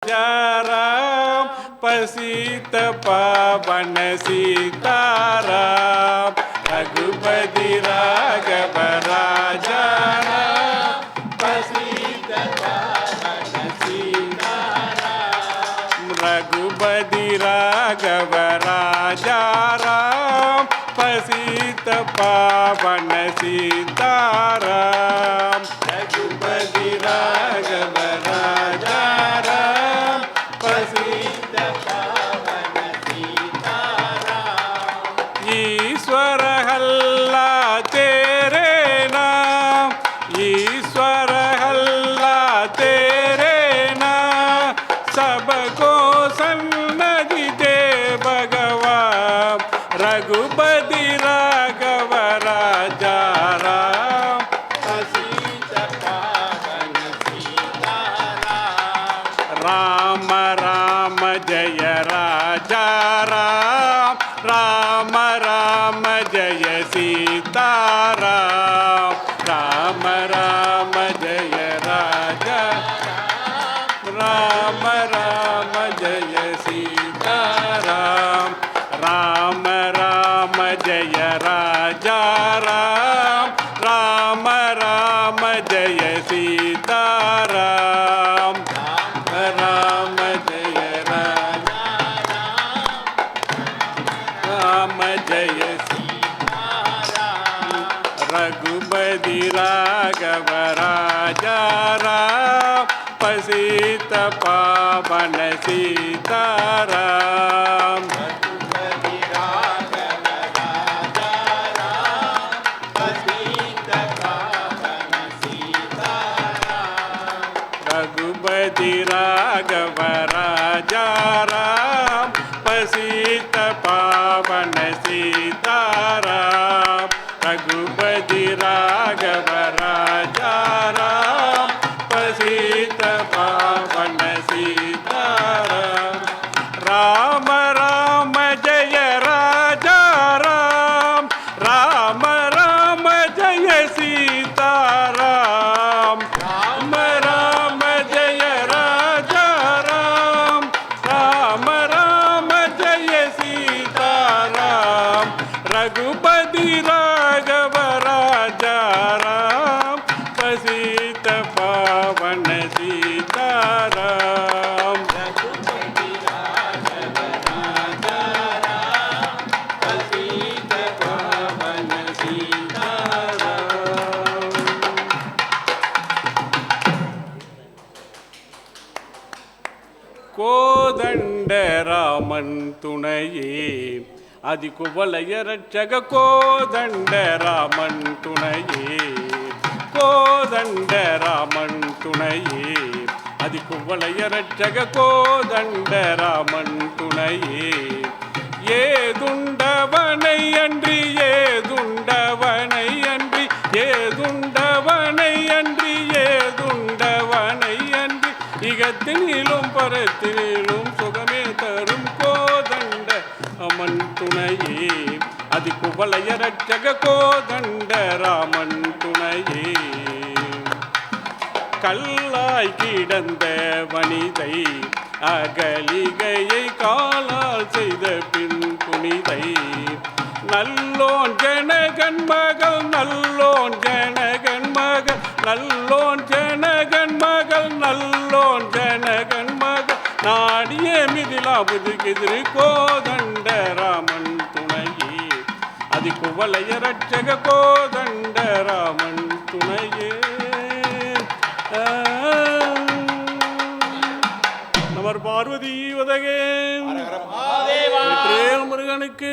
राम पसीत पावन सीताराम रघुपति राघव राजा राम पसीत पावन सीताराम रघुपति राघव राजा राम पसीत पावन सीताराम रघुपति राघव राजा ईश्वर हल्ला तेरे नाम ईश्वर हल्ला तेरे नाम सबको सन्नति दे भगवान रघुपति राघव राजा राम पसीत पावन सीताराम राम राम जय राजा राम राम राम जय सीताराम राम राम जय राजा राम राम जय सीताराम राम राम जय राजा राम राम राम जय सीताराम राम जय राजा राम जय रघुपति राघव राजा राम पसीत पावन सीताराम रघुपति राघव राजा राम पसीत पावन सीताराम रघुपति राघव राजा राम पसीत पावन सीताराम रघुपति राघव राजा राम पसीत पावन सीताराम राम राम जय राजा राम राम राम जय सीताराम राम राम जय राजा राम राम राम जय सीताराम रघुपति राघव राजा राम पसीत पावन सीताराम रघुपति राघव राजा राम पसीत पावन सीताराम கோதண்ட ராமன் துணையே அதிகுவலய ரட்சக கோதண்ட ராமன் துணையே கோதண்ட ராமன் துணையே அதிகுவலய ரட்சக கோதண்ட ராமன் துணையே ஏதுண்டவனை அன்றி ஏதுண்டவனை அன்றி ஏதுண்டவனை அன்றி ஏதுண்டவனை அன்றி இகத்தினிலும் பரத்தினிலும் சுகமே தரும் கோதண்ட அமன் துணையே அதிகுவலய ரட்சக கோதண்ட ராமன் துணையே கல்லாய் கிடந்த வனிதை அகலிகையை காலால் செய்த பின் புனிதை நல்லோன் ஜனகன் மகள் நல்லோன் ஜனகன் மகள் நல்லோன் ஜனகன் மகள் நல்லோன் ஜனகன் மகள் நாடிய மிதிலாபுது எதிரி கோதண்ட ராமன் துணையே அதிகுவலய ரட்சக கோதண்ட ராமன் துணையே நமர் பார்வதி வதகே முருகனுக்கு